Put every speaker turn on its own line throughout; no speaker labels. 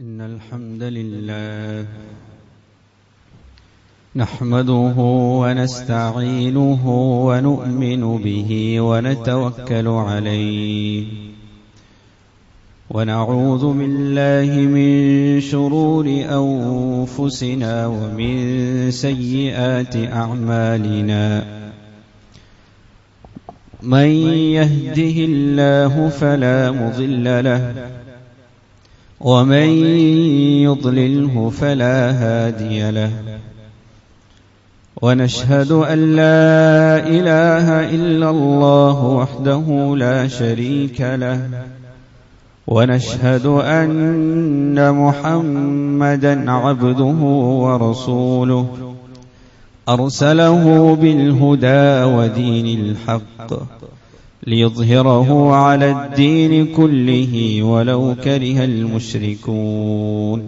إن الحمد لله نحمده ونستعينه ونؤمن به ونتوكل عليه ونعوذ بالله من شرور أنفسنا ومن سيئات أعمالنا من يهده الله فلا مضل له ومن يضلله فلا هادي له ونشهد أن لا إله إلا الله وحده لا شريك له ونشهد أن محمدا عبده ورسوله أرسله بالهدى ودين الحق ليظهره على الدين كله ولو كره المشركون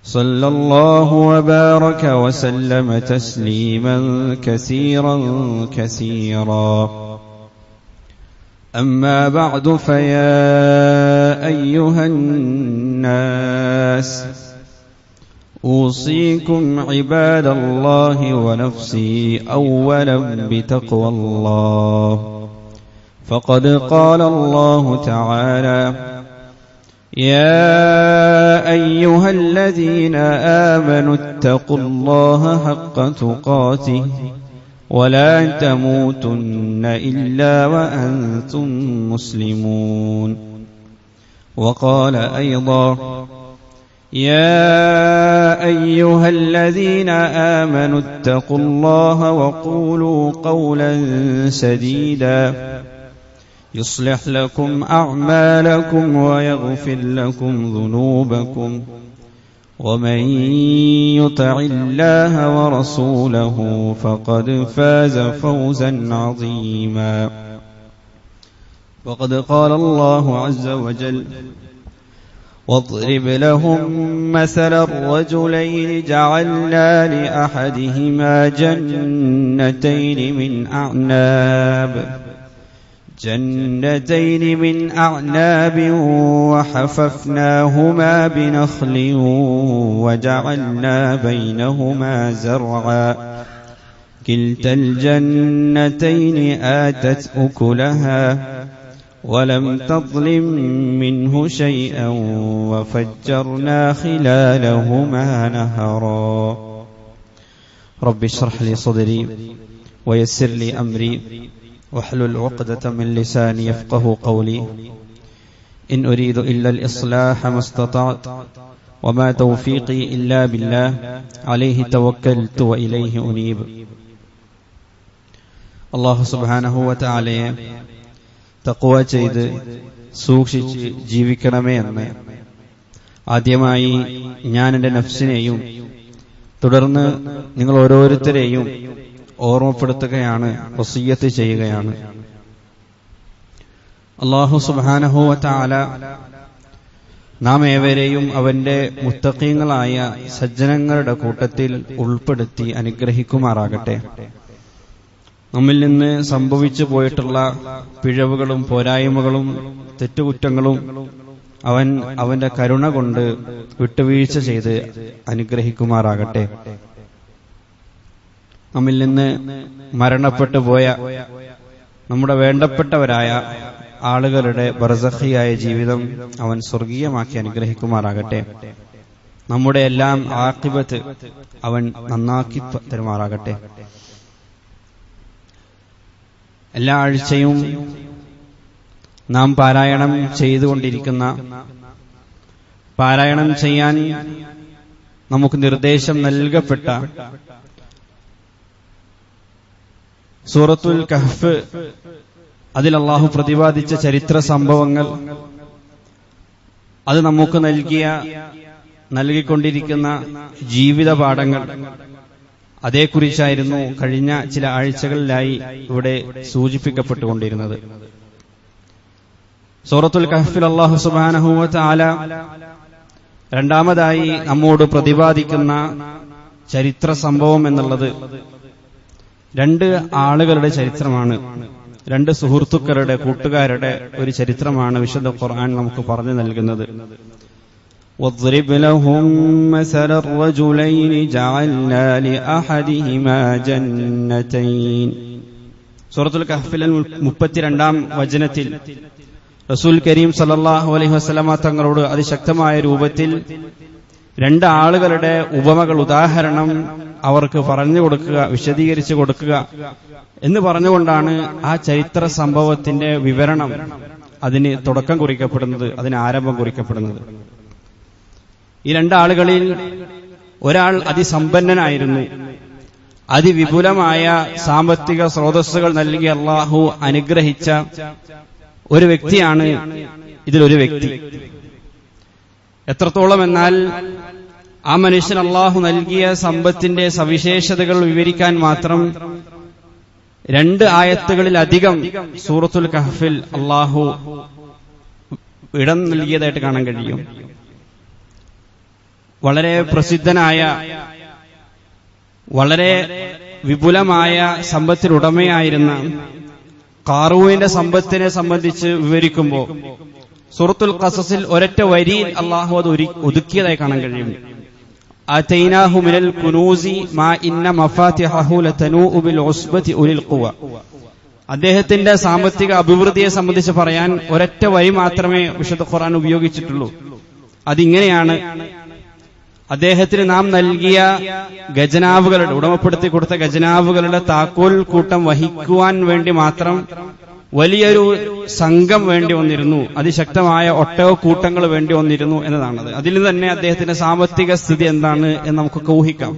صلى الله وبارك وسلم تسليما كثيرا كثيرا أما بعد فيا أيها الناس أوصيكم عباد الله ونفسي أولا بتقوى الله فقد قال الله تعالى يا أيها الذين آمنوا اتقوا الله حق تقاته ولا تموتن إلا وأنتم مسلمون وقال أيضا يا أيها الذين آمنوا اتقوا الله وقولوا قولا سديدا يصلح لكم أعمالكم ويغفر لكم ذنوبكم ومن يطع الله ورسوله فقد فاز فوزا عظيما وقد قال الله عز وجل واضرب لهم مثل الرجلين جعلنا لأحدهما جنتين من أعناب وحففناهما بنخل وجعلنا بينهما زرعا كلتا الجنتين آتت أكلها ولم تظلم منه شيئا وفجرنا خلالهما نهرا رب اشرح لي صدري ويسر لي أمري واحلل عقدة من لساني يفقه قولي إن أريد إلا الإصلاح ما استطعت وما توفيقي إلا بالله عليه توكلت وإليه أنيب الله سبحانه وتعالى തഖ്വ ചെയ്ത് സൂക്ഷിച്ച് ജീവിക്കണമേ എന്ന് ആദ്യമായി ഞാൻ എൻ്റെ നഫ്സിനെയും തുടർന്ന് നിങ്ങൾ ഓരോരുത്തരെയും ഓർമ്മപ്പെടുത്തുകയാണ്, വസിയ്യത്ത് ചെയ്യുകയാണ്. അല്ലാഹു സുബ്ഹാനഹു വ തആല നാം ഏവരെയും അവന്റെ മുത്തഖീങ്ങളായ സജ്ജനങ്ങളുടെ കൂട്ടത്തിൽ ഉൾപ്പെടുത്തി അനുഗ്രഹിക്കുമാറാകട്ടെ. നമ്മിൽ നിന്ന് സംഭവിച്ചു പോയിട്ടുള്ള പിഴവുകളും പോരായ്മകളും തെറ്റുകുറ്റങ്ങളും അവൻ അവന്റെ കരുണ കൊണ്ട് വിട്ടുവീഴ്ച ചെയ്ത് അനുഗ്രഹിക്കുമാറാകട്ടെ. നമ്മിൽ നിന്ന് മരണപ്പെട്ടു പോയ നമ്മുടെ വേണ്ടപ്പെട്ടവരായ ആളുകളുടെ ബർസഖിയായ ജീവിതം അവൻ സ്വർഗീയമാക്കി അനുഗ്രഹിക്കുമാറാകട്ടെ. നമ്മുടെ എല്ലാം ആഖിബത്ത് അവൻ നന്നാക്കി തരുമാറാകട്ടെ. എല്ലാ ആഴ്ചയും നാം പാരായണം ചെയ്തുകൊണ്ടിരിക്കുന്ന, പാരായണം ചെയ്യാൻ നമുക്ക് നിർദ്ദേശം നൽകപ്പെട്ട സൂറത്തുൽ കഹ്ഫ്, അതിൽ അല്ലാഹു പ്രതിപാദിച്ച ചരിത്ര സംഭവങ്ങൾ, അത് നമുക്ക് നൽകിക്കൊണ്ടിരിക്കുന്ന ജീവിത പാഠങ്ങൾ, അതേക്കുറിച്ചായിരുന്നു കഴിഞ്ഞ ചില ആഴ്ചകളിലായി ഇവിടെ സൂചിപ്പിക്കപ്പെട്ടുകൊണ്ടിരുന്നത്. സൂറത്തുൽ കഹ്ഫിൽ അല്ലാഹു സുബ്ഹാനഹു വ തആല രണ്ടാമതായി നമ്മോട് പ്രതിപാദിക്കുന്ന ചരിത്ര സംഭവം എന്നുള്ളത് രണ്ട് ആളുകളുടെ ചരിത്രമാണ്. രണ്ട് സുഹൃത്തുക്കളുടെ, കൂട്ടുകാരുടെ ഒരു ചരിത്രമാണ് വിശുദ്ധ ഖുർആൻ നമുക്ക് പറഞ്ഞു നൽകുന്നത്. واضرب لهم مثل الرجلين جعلنا لأحدهما جنتين. സൂറത്തുൽ കഹ്ഫിലെ 32-ാം വചനത്തിൽ റസൂൽ കരീം സല്ലല്ലാഹു അലൈഹി വസല്ലമ തങ്ങളോട് അതിശക്തമായ രൂപത്തിൽ രണ്ട് ആളുകളുടെ ഉപമകൾ, ഉദാഹരണം അവർക്ക് പറഞ്ഞു കൊടുക്കുക, വിശദീകരിച്ചു കൊടുക്കുക എന്ന് പറഞ്ഞുകൊണ്ടാണ് ആ ചരിത്ര സംഭവത്തിന്റെ വിവരണം, അതിന് തുടക്കം കുറിക്കപ്പെടുന്നത്, അതിന് ആരംഭം കുറിക്കപ്പെടുന്നത്. ഈ രണ്ടാളുകളിൽ ഒരാൾ അതിസമ്പന്നനായിരുന്നു. അതിവിപുലമായ സാമ്പത്തിക സ്രോതസ്സുകൾ നൽകി അള്ളാഹു അനുഗ്രഹിച്ച ഒരു വ്യക്തിയാണ് ഇതിലൊരു വ്യക്തി. എത്രത്തോളം എന്നാൽ ആ മനുഷ്യൻ അള്ളാഹു നൽകിയ സമ്പത്തിന്റെ സവിശേഷതകൾ വിവരിക്കാൻ മാത്രം 2 ആയത്തുകളിലധികം സൂറത്തുൽ കഹ്ഫിൽ അള്ളാഹു ഇടം നൽകിയതായിട്ട് കാണാൻ കഴിയും. വളരെ പ്രസിദ്ധനായ, വളരെ വിപുലമായ സമ്പത്തിനുടമയായിരുന്ന ഖാറൂനിന്റെ സമ്പത്തിനെ സംബന്ധിച്ച് വിവരിക്കുമ്പോൾ സൂറത്തുൽ ഖസസിൽ ഒരൊറ്റ വരിയിൽ അള്ളാഹു അത് ഒതുക്കിയതായി കാണാൻ കഴിയും. ആതൈനാഹു മിനൽ കുനൂസി മാ ഇന്ന മഫാതിഹഹു ലതനൂഉ ബിൽ ഉസ്ബതി ഉലിൽ ഖുവ. അദ്ദേഹത്തിന്റെ സാമ്പത്തിക അഭിവൃദ്ധിയെ സംബന്ധിച്ച് പറയാൻ ഒരൊറ്റ വരി മാത്രമേ വിശുദ്ധ ഖുർആൻ ഉപയോഗിച്ചിട്ടുള്ളൂ. അതിങ്ങനെയാണ്: അദ്ദേഹത്തിന് നാം നൽകിയ ഖജനാവുകളുടെ, ഉടമപ്പെടുത്തി കൊടുത്ത ഖജനാവുകളുടെ താക്കോൽ കൂട്ടം വഹിക്കുവാൻ വേണ്ടി മാത്രം വലിയൊരു സംഘം വേണ്ടി വന്നിരുന്നു, അതിശക്തമായ ഒട്ടകക്കൂട്ടങ്ങൾ വേണ്ടി വന്നിരുന്നു എന്നതാണത്. അതിൽ തന്നെ അദ്ദേഹത്തിന്റെ സാമ്പത്തിക സ്ഥിതി എന്താണ് എന്ന് നമുക്കൊക്കെ ഊഹിക്കാം.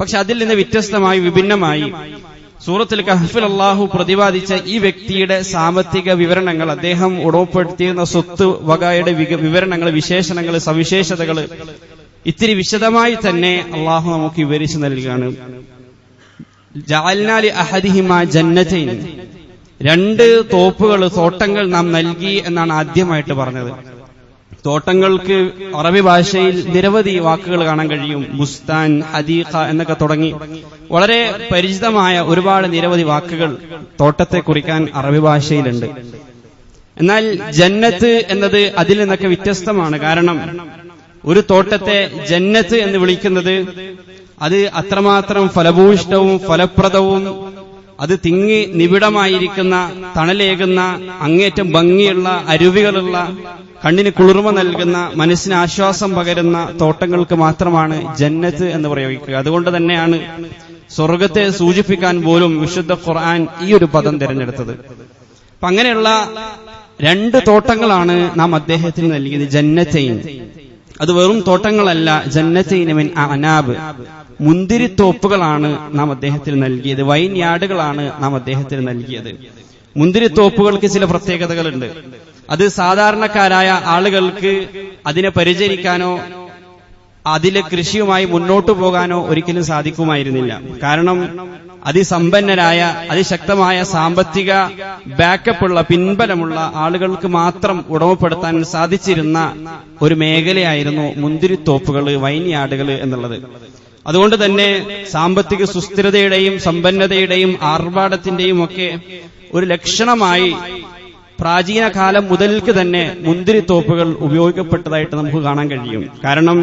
പക്ഷെ അതിൽ നിന്ന് വ്യത്യസ്തമായി, വിഭിന്നമായി സൂറത്തുൽ കഹ്ഫിൽ അല്ലാഹു പ്രതിപാദിച്ച ഈ വ്യക്തിയുടെ സാമ്പത്തിക വിവരണങ്ങൾ, അദ്ദേഹം ഉടമപ്പെടുത്തിയിരുന്ന സ്വത്ത് വകയുടെ വിവരണങ്ങൾ, വിശേഷണങ്ങൾ, സവിശേഷതകൾ ഇത്തിരി വിശദമായി തന്നെ അള്ളാഹു നമുക്ക് വിവരിച്ചു നൽകുകയാണ്. ജഅൽനാ ലി അഹദിഹിമാ ജന്നതൈൻ, 2 തോപ്പുകൾ, തോട്ടങ്ങൾ നാം നൽകി എന്നാണ് ആദ്യമായിട്ട് പറഞ്ഞത്. തോട്ടങ്ങൾക്ക് അറബി ഭാഷയിൽ നിരവധി വാക്കുകൾ കാണാൻ കഴിയും. ബുസ്താൻ, ഹദീഖ എന്നൊക്കെ തുടങ്ങി വളരെ പരിചിതമായ ഒരുപാട് നിരവധി വാക്കുകൾ തോട്ടത്തെ കുറിക്കാൻ അറബി ഭാഷയിലുണ്ട്. എന്നാൽ ജന്നത്ത് എന്നത് അതിൽ നിന്നൊക്കെ വ്യത്യസ്തമാണ്. കാരണം ഒരു തോട്ടത്തെ ജന്നത്ത് എന്ന് വിളിക്കുന്നത് അത് അത്രമാത്രം ഫലഭൂയിഷ്ഠവും ഫലപ്രദവും, അത് തിങ്ങി നിബിഡമായിരിക്കുന്ന, തണലേകുന്ന, അങ്ങേറ്റം ഭംഗിയുള്ള, അരുവികളുള്ള, കണ്ണിന് കുളിർമ നൽകുന്ന, മനസ്സിന് ആശ്വാസം പകരുന്ന തോട്ടങ്ങൾക്ക് മാത്രമാണ് ജന്നത്ത് എന്ന് പ്രയോഗിക്കുക. അതുകൊണ്ട് തന്നെയാണ് സ്വർഗത്തെ സൂചിപ്പിക്കാൻ പോലും വിശുദ്ധ ഖുർആൻ ഈ ഒരു പദം തിരഞ്ഞെടുത്തത്. അപ്പൊ അങ്ങനെയുള്ള 2 തോട്ടങ്ങളാണ് നാം അദ്ദേഹത്തിന് നൽകിയത്, ജന്നതൈൻ. അത് വെറും തോട്ടങ്ങളല്ല, ജന്നതൈൻ മിൻ അഅനാബ്, മുന്തിരിത്തോപ്പുകളാണ് നാം അദ്ദേഹത്തിന് നൽകിയത്, വൈൻയാർഡുകളാണ് നാം അദ്ദേഹത്തിന് നൽകിയത്. മുന്തിരിത്തോപ്പുകൾക്ക് ചില പ്രത്യേകതകളുണ്ട്. അത് സാധാരണക്കാരായ ആളുകൾക്ക് അതിനെ പരിചരിക്കാനോ അതിലെ കൃഷിയുമായി മുന്നോട്ടു പോകാനോ ഒരിക്കലും സാധിക്കുമായിരുന്നില്ല. കാരണം അതിസമ്പന്നരായ, അതിശക്തമായ സാമ്പത്തിക ബാക്കപ്പുള്ള, പിൻബലമുള്ള ആളുകൾക്ക് മാത്രം ഉടമപ്പെടുത്താൻ സാധിച്ചിരുന്ന ഒരു മേഖലയായിരുന്നു മുന്തിരിത്തോപ്പുകൾ, വൈൻയാർഡുകൾ എന്നുള്ളത്. അതുകൊണ്ട് തന്നെ സാമ്പത്തിക സുസ്ഥിരതയുടെയും സമ്പന്നതയുടെയും ആർഭാടത്തിന്റെയും ഒക്കെ ഒരു ലക്ഷണമായി പ്രാചീന കാലം മുതൽക്ക് തന്നെ മുന്തിരിത്തോപ്പുകൾ ഉപയോഗിക്കപ്പെട്ടതായിട്ട് നമുക്ക് കാണാൻ കഴിയും. കാരണം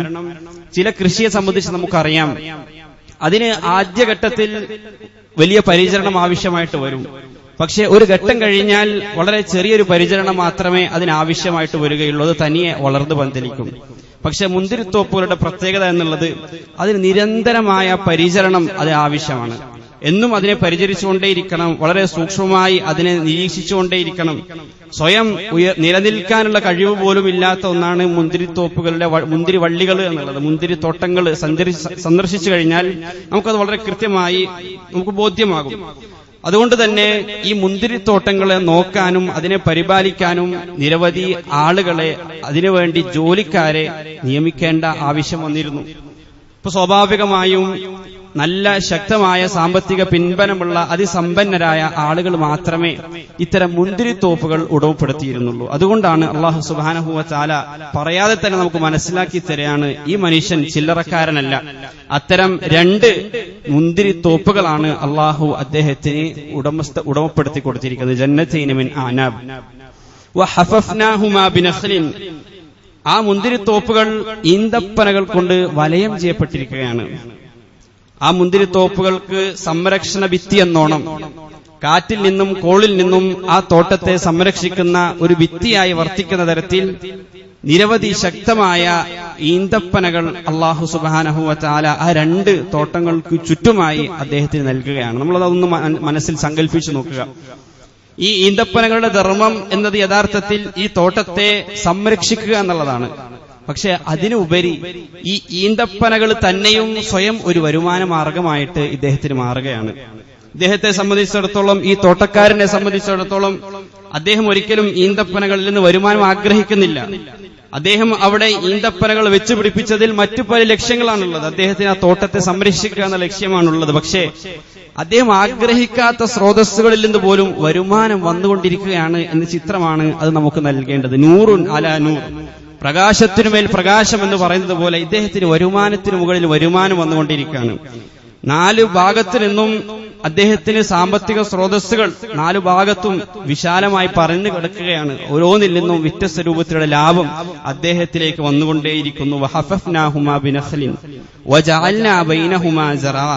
ചില കൃഷിയെ സംബന്ധിച്ച് നമുക്കറിയാം, അതിന് ആദ്യഘട്ടത്തിൽ വലിയ പരിചരണം ആവശ്യമായിട്ട് വരും. പക്ഷെ ഒരു ഘട്ടം കഴിഞ്ഞാൽ വളരെ ചെറിയൊരു പരിചരണം മാത്രമേ അതിനാവശ്യമായിട്ട് വരികയുള്ളൂ, അത് തനിയെ വളർന്നു പന്തലിക്കും. പക്ഷെ മുന്തിരിത്തോപ്പുകളുടെ പ്രത്യേകത എന്നുള്ളത് അതിന് നിരന്തരമായ പരിചരണം അത് ആവശ്യമാണ്. എന്നും അതിനെ പരിചരിച്ചുകൊണ്ടേയിരിക്കണം, വളരെ സൂക്ഷ്മമായി അതിനെ നിരീക്ഷിച്ചുകൊണ്ടേയിരിക്കണം. സ്വയം നിലനിൽക്കാനുള്ള കഴിവ് പോലും ഇല്ലാത്ത ഒന്നാണ് മുന്തിരിത്തോപ്പുകളുടെ മുന്തിരിവള്ളികൾ എന്നുള്ളത്. മുന്തിരിത്തോട്ടങ്ങൾ സന്ദർശിച്ചു കഴിഞ്ഞാൽ നമുക്കത് വളരെ കൃത്യമായി നമുക്ക് ബോധ്യമാകും. അതുകൊണ്ട് തന്നെ ഈ മുന്തിരിത്തോട്ടങ്ങളെ നോക്കാനും അതിനെ പരിപാലിക്കാനും നിരവധി ആളുകളെ, അതിനുവേണ്ടി ജോലിക്കാരെ നിയമിക്കേണ്ട ആവശ്യം വന്നിരുന്നു. ഇപ്പൊ സ്വാഭാവികമായും നല്ല ശക്തമായ സാമ്പത്തിക പിൻബലമുള്ള അതിസമ്പന്നരായ ആളുകൾ മാത്രമേ ഇത്തരം മുന്തിരിത്തോപ്പുകൾ ഉടമപ്പെടുത്തിയിരുന്നുള്ളൂ. അതുകൊണ്ടാണ് അല്ലാഹു സുബ്ഹാനഹു വ തആല പറയാതെ തന്നെ നമുക്ക് മനസ്സിലാക്കി തരികയാണ്, ഈ മനുഷ്യൻ ചില്ലറക്കാരനല്ല. അത്തരം 2 മുന്തിരിത്തോപ്പുകളാണ് അല്ലാഹു അദ്ദേഹത്തിന് ഉടമപ്പെടുത്തി കൊടുത്തിരിക്കുന്നത്. ജന്നതൈൻ മിൻ അഅനാബ് വഹഫഫ്നാഹുമാ ബിനഖ്ലിൻ, ആ മുന്തിരിത്തോപ്പുകൾ ഈന്തപ്പനകൾ കൊണ്ട് വലയം ചെയ്യപ്പെട്ടിരിക്കുകയാണ്. ആ മുന്തിരിത്തോപ്പുകൾക്ക് സംരക്ഷണ ഭിത്തി എന്നോണം കാറ്റിൽ നിന്നും കോളിൽ നിന്നും ആ തോട്ടത്തെ സംരക്ഷിക്കുന്ന ഒരു ഭിത്തിയായി വർത്തിക്കുന്ന തരത്തിൽ നിരവധി ശക്തമായ ഈന്തപ്പനകൾ അല്ലാഹു സുബ്ഹാനഹു വ തആല ആ രണ്ട് തോട്ടങ്ങൾക്ക് ചുറ്റുമായി അദ്ദേഹത്തിന് നൽകുകയാണ്. നമ്മളതൊന്ന് മനസ്സിൽ സങ്കല്പിച്ചു നോക്കുക. ഈ ഈന്തപ്പനകളുടെ ധർമ്മം എന്നത് യഥാർത്ഥത്തിൽ ഈ തോട്ടത്തെ സംരക്ഷിക്കുക എന്നുള്ളതാണ്. പക്ഷെ അതിനുപരി ഈ ഈന്തപ്പനകൾ തന്നെയും സ്വയം ഒരു വരുമാന മാർഗമായിട്ട് ഇദ്ദേഹത്തിന് മാറുകയാണ്. ഇദ്ദേഹത്തെ സംബന്ധിച്ചിടത്തോളം, ഈ തോട്ടക്കാരനെ സംബന്ധിച്ചിടത്തോളം, അദ്ദേഹം ഒരിക്കലും ഈന്തപ്പനകളിൽ നിന്ന് വരുമാനം ആഗ്രഹിക്കുന്നില്ല. അദ്ദേഹം അവിടെ ഈന്തപ്പനകൾ വെച്ചു പിടിപ്പിച്ചതിൽ മറ്റു പല ലക്ഷ്യങ്ങളാണുള്ളത്. അദ്ദേഹത്തിന് ആ തോട്ടത്തെ സംരക്ഷിക്കുക എന്ന ലക്ഷ്യമാണുള്ളത്. പക്ഷേ അദ്ദേഹം ആഗ്രഹിക്കാത്ത സ്രോതസ്സുകളിൽ നിന്ന് പോലും വരുമാനം വന്നുകൊണ്ടിരിക്കുകയാണ് എന്ന ചിത്രമാണ് അത് നമുക്ക് നൽകേണ്ടത്. നൂറുൻ അലാ നൂർ, പ്രകാശത്തിനുമേൽ പ്രകാശം എന്ന് പറയുന്നത് പോലെ ഇദ്ദേഹത്തിന് വരുമാനത്തിന് മുകളിൽ വരുമാനം വന്നുകൊണ്ടിരിക്കുകയാണ്. 4 ഭാഗത്തു നിന്നും അദ്ദേഹത്തിന് സാമ്പത്തിക സ്രോതസ്സുകൾ 4 ഭാഗത്തും വിശാലമായി പറഞ്ഞു കിടക്കുകയാണ്. ഓരോന്നിൽ നിന്നും വ്യത്യസ്ത രൂപത്തിലുള്ള ലാഭം അദ്ദേഹത്തിലേക്ക് വന്നുകൊണ്ടേയിരിക്കുന്നു. വഹഫഫ്നാഹുമാ ബിനഖ്ലിൻ വജഅൽനാ ബൈനഹുമാ സറഅ.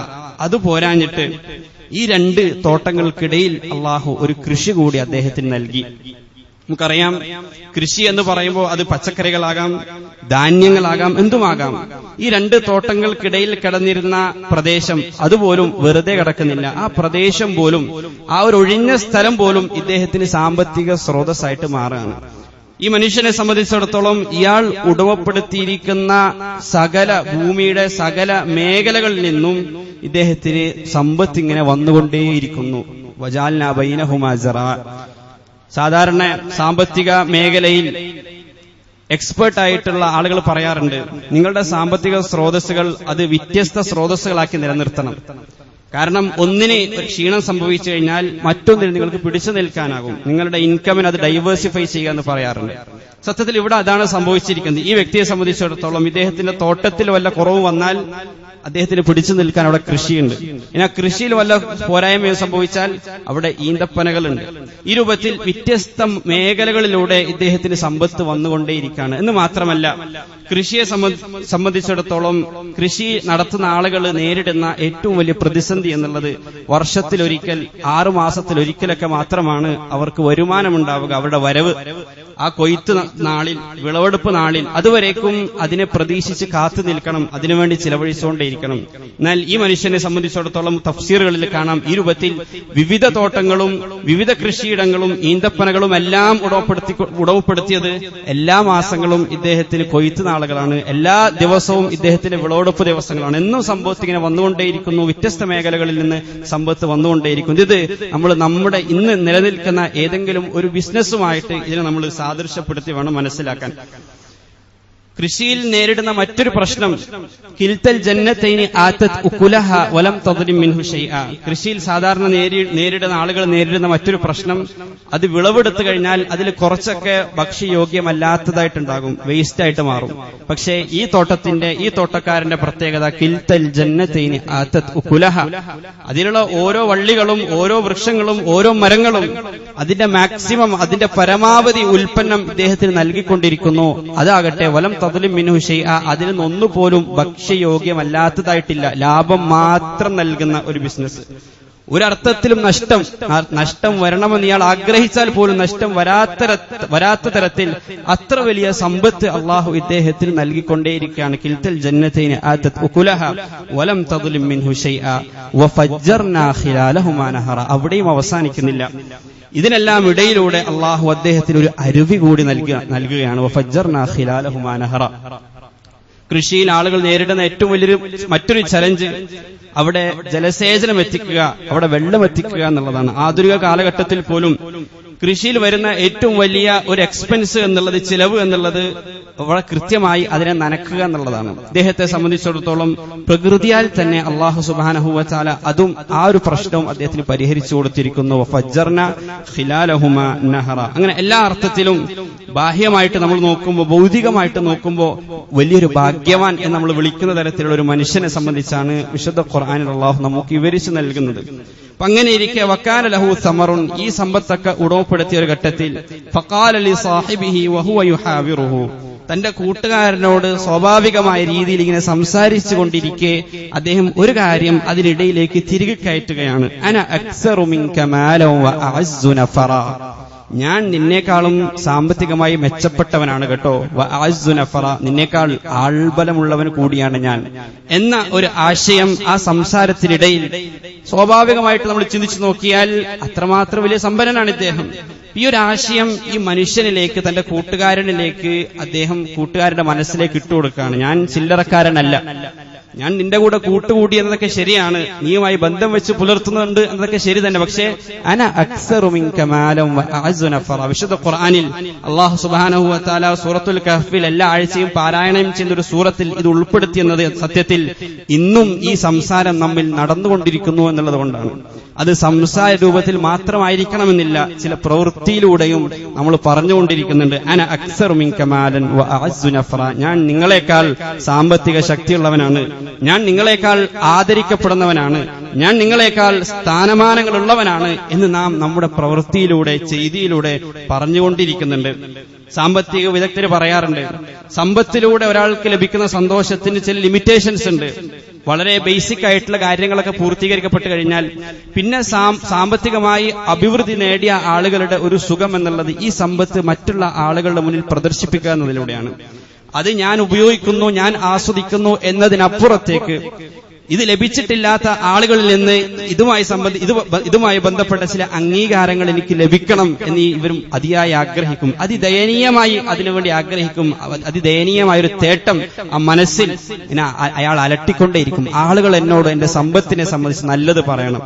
അത് പോരാഞ്ഞിട്ട് ഈ 2 തോട്ടങ്ങൾക്കിടയിൽ അള്ളാഹു ഒരു കൃഷി കൂടി അദ്ദേഹത്തിന് നൽകി. നമുക്കറിയാം, കൃഷി എന്ന് പറയുമ്പോൾ അത് പച്ചക്കറികളാകാം, ധാന്യങ്ങളാകാം, എന്തുമാകാം. ഈ 2 തോട്ടങ്ങൾക്കിടയിൽ കിടന്നിരുന്ന പ്രദേശം അതുപോലും വെറുതെ കിടക്കുന്നില്ല. ആ പ്രദേശം പോലും, ആ ഒരു ഒഴിഞ്ഞ സ്ഥലം പോലും ഇദ്ദേഹത്തിന് സാമ്പത്തിക സ്രോതസ്സായിട്ട് മാറുകയാണ്. ഈ മനുഷ്യനെ സംബന്ധിച്ചിടത്തോളം ഇയാൾ ഉടമപ്പെടുത്തിയിരിക്കുന്ന സകല ഭൂമിയുടെ സകല മേഖലകളിൽ നിന്നും ഇദ്ദേഹത്തിന് സമ്പത്ത് ഇങ്ങനെ വന്നുകൊണ്ടേയിരിക്കുന്നു. വജഅൽനാ ബൈനഹുമാ സറഅ. സാധാരണ സാമ്പത്തിക മേഖലയിൽ എക്സ്പേർട്ടായിട്ടുള്ള ആളുകൾ പറയാറുണ്ട്, നിങ്ങളുടെ സാമ്പത്തിക സ്രോതസ്സുകൾ അത് വ്യത്യസ്ത സ്രോതസ്സുകളാക്കി നിലനിർത്തണം. കാരണം ഒന്നിന് ക്ഷീണം സംഭവിച്ചു കഴിഞ്ഞാൽ മറ്റൊന്നിൽ നിങ്ങൾക്ക് പിടിച്ചു നിൽക്കാനാകും. നിങ്ങളുടെ ഇൻകമിന് അത് ഡൈവേഴ്സിഫൈ ചെയ്യുക എന്ന് പറയാറുണ്ട്. സത്യത്തിൽ ഇവിടെ അതാണ് സംഭവിച്ചിരിക്കുന്നത്. ഈ വ്യക്തിയെ സംബന്ധിച്ചിടത്തോളം ഇദ്ദേഹത്തിന്റെ തോട്ടത്തിൽ വല്ല കുറവ് വന്നാൽ അദ്ദേഹത്തിന് പിടിച്ചു നിൽക്കാൻ അവിടെ കൃഷിയുണ്ട്. ഇനി ആ കൃഷിയിൽ വല്ല പോരായ്മയും സംഭവിച്ചാൽ അവിടെ ഈന്തപ്പനകളുണ്ട്. ഈ രൂപത്തിൽ വ്യത്യസ്ത മേഖലകളിലൂടെ ഇദ്ദേഹത്തിന് സമ്പത്ത് വന്നുകൊണ്ടേയിരിക്കുകയാണ്. എന്ന് മാത്രമല്ല, കൃഷിയെ സംബന്ധിച്ചിടത്തോളം കൃഷി നടത്തുന്ന ആളുകൾ നേരിടുന്ന ഏറ്റവും വലിയ പ്രതിസന്ധി എന്നുള്ളത് വർഷത്തിലൊരിക്കൽ, 6 മാസത്തിലൊരിക്കലൊക്കെ മാത്രമാണ് അവർക്ക് വരുമാനമുണ്ടാവുക. അവരുടെ വരവ് ആ കൊയ്ത്ത് നാളിൽ, വിളവെടുപ്പ് നാളിൽ, അതുവരേക്കും അതിനെ പ്രതീക്ഷിച്ച് കാത്തു നിൽക്കണം, അതിനുവേണ്ടി ചിലവഴിച്ചുകൊണ്ടേയിരിക്കണം. എന്നാൽ ഈ മനുഷ്യനെ സംബന്ധിച്ചിടത്തോളം തഫ്സീറുകളിൽ കാണാം, ഈ രൂപത്തിൽ വിവിധ തോട്ടങ്ങളും വിവിധ കൃഷിയിടങ്ങളും ഈന്തപ്പനകളും എല്ലാം ഉടമപ്പെടുത്തിയത് എല്ലാ മാസങ്ങളും ഇദ്ദേഹത്തിന് കൊയ്ത്ത് നാളുകളാണ്. എല്ലാ ദിവസവും ഇദ്ദേഹത്തിന് വിളവെടുപ്പ് ദിവസങ്ങളാണ്. എന്നും സമ്പത്ത് ഇങ്ങനെ വന്നുകൊണ്ടേയിരിക്കുന്നു. വ്യത്യസ്ത മേഖലകളിൽ നിന്ന് സമ്പത്ത് വന്നുകൊണ്ടേയിരിക്കുന്നു. ഇത് നമ്മുടെ ഇന്ന് നിലനിൽക്കുന്ന ഏതെങ്കിലും ഒരു ബിസിനസ്സുമായിട്ട് ഇതിനെ നമ്മൾ സാദൃശ്യപ്പെടുത്തി വേണം മനസ്സിലാക്കാൻ. കൃഷിയിൽ നേരിടുന്ന മറ്റൊരു പ്രശ്നം, കിൽത്തൽ ജന്നത്തൈനി ആതത് ഉകുലഹ വലം തദ്ലിം മിൻഹു ഷൈഅ. കൃഷിയിൽ സാധാരണ നേരിടുന്ന ആളുകൾ നേരിടുന്ന മറ്റൊരു പ്രശ്നം, അത് വിളവെടുത്തു കഴിഞ്ഞാൽ അതിൽ കുറച്ചൊക്കെ ഭക്ഷ്യയോഗ്യമല്ലാത്തതായിട്ടുണ്ടാകും, വേസ്റ്റ് ആയിട്ട് മാറും. പക്ഷേ ഈ തോട്ടക്കാരന്റെ പ്രത്യേകത, കിൽത്തൽ ജന്നത്തൈനി ആതത് ഉകുലഹ. അതിലുള്ള ഓരോ വള്ളികളും ഓരോ വൃക്ഷങ്ങളും ഓരോ മരങ്ങളും അതിന്റെ മാക്സിമം, അതിന്റെ പരമാവധി ഉൽപ്പന്നം ഇദ്ദേഹത്തിന് നൽകിക്കൊണ്ടിരിക്കുന്നു. അതാകട്ടെ വലം തദ്ലിം മിൻഹു ഷൈഅ, അതിൽ നിന്നൊന്നുപോലും ഭക്ഷ്യയോഗ്യമല്ലാത്തതായിട്ടില്ല. ലാഭം മാത്രം നൽകുന്ന ഒരു ബിസിനസ്. ഒരർത്ഥത്തിലും നഷ്ടം വരണമെന്ന് ഇയാൾ ആഗ്രഹിച്ചാൽ പോലും നഷ്ടം വരാത്ത തരത്തിൽ അത്ര വലിയ സമ്പത്ത് അള്ളാഹു ഇദ്ദേഹത്തിന് നൽകിക്കൊണ്ടേയിരിക്കുകയാണ്. കിൽത്തൽ ജന്നതൈനി ആതത് ഉകുലഹ വലം തദ്ലിം മിൻഹു ഷൈഅ വഫജ്ജർനാ ഖിലാലഹുമാ നഹറ. അവിടെയും അവസാനിക്കുന്നില്ല. ഇതിനെല്ലാം ഇടയിലൂടെ അള്ളാഹു അദ്ദേഹത്തിന് ഒരു അരുവി കൂടി നൽകുകയാണ്. വഫജ്ജർനാ ഖിലാലഹുമാ നഹറ. കൃഷിയിൽ ആളുകൾ നേരിടുന്ന ഏറ്റവും വലിയൊരു മറ്റൊരു ചലഞ്ച് അവിടെ ജലസേചനം എത്തിക്കുക, അവിടെ വെള്ളം എത്തിക്കുക എന്നുള്ളതാണ്. ആധുനിക കാലഘട്ടത്തിൽ പോലും കൃഷിയിൽ വരുന്ന ഏറ്റവും വലിയ ഒരു എക്സ്പെൻസ് എന്നുള്ളത്, ചിലവ് എന്നുള്ളത് വളരെ കൃത്യമായി അതിനെ നനക്കുക എന്നുള്ളതാണ്. അദ്ദേഹത്തെ സംബന്ധിച്ചിടത്തോളം പ്രകൃതിയാൽ തന്നെ അല്ലാഹു സുബ്ഹാനഹു വ തആല അതും ആ ഒരു പ്രശ്നവും അദ്ദേഹത്തിന് പരിഹരിച്ചു കൊടുത്തിരിക്കുന്നു. വഫജ്ജർന ഖിലാലഹുമാ നഹറ. അങ്ങനെ എല്ലാ അർത്ഥത്തിലും ബാഹ്യമായിട്ട് നമ്മൾ നോക്കുമ്പോൾ, ഭൗതികമായിട്ട് നോക്കുമ്പോൾ വലിയൊരു ഭാഗ്യവാൻ എന്ന് നമ്മൾ വിളിക്കുന്ന തരത്തിലുള്ള ഒരു മനുഷ്യനെ സംബന്ധിച്ചാണ് വിശുദ്ധ ഖുർആനിൽ അല്ലാഹു നമുക്ക് വിവരിച്ചു നൽകുന്നത്. അപ്പൊ അങ്ങനെ ഇരിക്കെ വകാന ലഹു സമറുൻ, ഈ സമ്പത്തൊക്കെ ഉടമപ്പെടുത്തിയ ഒരു ഘട്ടത്തിൽ ഫഖാല ലി സാഹിബിഹി വഹുവ യുഹാവിറുഹു, തന്റെ കൂട്ടുകാരനോട് സ്വാഭാവികമായ രീതിയിൽ ഇങ്ങനെ സംസാരിച്ചു കൊണ്ടിരിക്കെ അദ്ദേഹം ഒരു കാര്യം അതിനിടയിലേക്ക് തിരികെ കയറ്റുകയാണ്. അന അക്സറു മിൻക മാലൻ വ അഅസ്സു നഫറ, ഞാൻ നിന്നേക്കാളും സാമ്പത്തികമായി മെച്ചപ്പെട്ടവനാണ് കേട്ടോ. വ അഅസ്സു നഫറ, നിന്നേക്കാൾ ആൾബലമുള്ളവൻ കൂടിയാണ് ഞാൻ എന്ന ഒരു ആശയം ആ സംസാരത്തിനിടയിൽ സ്വാഭാവികമായിട്ട് നമ്മൾ ചിന്തിച്ചു നോക്കിയാൽ അത്രമാത്രം വലിയ സമ്പന്നനാണ് ഇദ്ദേഹം. ഈ ഒരു ആശയം ഈ മനുഷ്യനിലേക്ക്, തന്റെ കൂട്ടുകാരനിലേക്ക് അദ്ദേഹം കൂട്ടുകാരന്റെ മനസ്സിലേക്ക് ഇട്ടുകൊടുക്കുകയാണ്. ഞാൻ ചില്ലറക്കാരനല്ല, ഞാൻ നിന്റെ കൂടെ കൂട്ടുകൂടി എന്നതൊക്കെ ശരിയാണ്, നീയുമായി ബന്ധം വെച്ച് പുലർത്തുന്നുണ്ട് എന്നതൊക്കെ ശരി തന്നെ. പക്ഷേ അന അക്സറു മിൻക മാലൻ വ അഅസ്സു നഫറ, വിശുദ്ധ ഖുർആനിൽ അല്ലാഹു സുബ്ഹാനഹു വ തആല സൂറത്തുൽ കഹ്ഫിൽ എല്ലാ ആഴ്ചയും പാരായണം ചെയ്യുന്ന ഒരു സൂറത്തിൽ ഇത് ഉൾപ്പെടുത്തിയെന്നത് സത്യത്തിൽ ഇന്നും ഈ സംസാരം നമ്മിൽ നടന്നുകൊണ്ടിരിക്കുന്നു എന്നുള്ളത് കൊണ്ടാണ്. അത് സംസാര രൂപത്തിൽ മാത്രമായിരിക്കണമെന്നില്ല, ചില പ്രവൃത്തിയിലൂടെയും നമ്മൾ പറഞ്ഞുകൊണ്ടിരിക്കുന്നുണ്ട്. അന അക്സറു മിൻക മാലൻ വ അഅസ്സു നഫറ, ഞാൻ നിങ്ങളെക്കാൾ സാമ്പത്തിക ശക്തിയുള്ളവനാണ്, ഞാൻ നിങ്ങളെക്കാൾ ആദരിക്കപ്പെടുന്നവനാണ്, ഞാൻ നിങ്ങളെക്കാൾ സ്ഥാനമാനങ്ങളുള്ളവനാണ് എന്ന് നാം നമ്മുടെ പ്രവൃത്തിയിലൂടെ, ചെയ്തിയിലൂടെ പറഞ്ഞുകൊണ്ടിരിക്കുന്നുണ്ട്. സാമ്പത്തിക വിദഗ്ധർ പറയാറുണ്ട്, സമ്പത്തിലൂടെ ഒരാൾക്ക് ലഭിക്കുന്ന സന്തോഷത്തിന് ചില ലിമിറ്റേഷൻസ് ഉണ്ട്. വളരെ ബേസിക് ആയിട്ടുള്ള കാര്യങ്ങളൊക്കെ പൂർത്തീകരിക്കപ്പെട്ട് കഴിഞ്ഞാൽ പിന്നെ സാമ്പത്തികമായി അഭിവൃദ്ധി നേടിയ ആളുകളുടെ ഒരു സുഖം എന്നുള്ളത് ഈ സമ്പത്ത് മറ്റുള്ള ആളുകളുടെ മുന്നിൽ പ്രദർശിപ്പിക്കുക എന്നതിലൂടെയാണ്. അത് ഞാൻ ഉപയോഗിക്കുന്നു, ഞാൻ ആസ്വദിക്കുന്നു എന്നതിനപ്പുറത്തേക്ക് ഇത് ലഭിച്ചിട്ടില്ലാത്ത ആളുകളിൽ നിന്ന് ഇതുമായി ബന്ധപ്പെട്ട ചില അംഗീകാരങ്ങൾ എനിക്ക് ലഭിക്കണം എന്ന് ഇവരും അതിയായി ആഗ്രഹിക്കും. അതിദയനീയമായി അതിനുവേണ്ടി ആഗ്രഹിക്കും. അതിദയനീയമായൊരു തേട്ടം ആ മനസ്സിൽ അയാൾ അലട്ടിക്കൊണ്ടേയിരിക്കും. ആളുകൾ എന്നോട് എന്റെ സമ്പത്തിനെ സംബന്ധിച്ച് നല്ലത് പറയണം,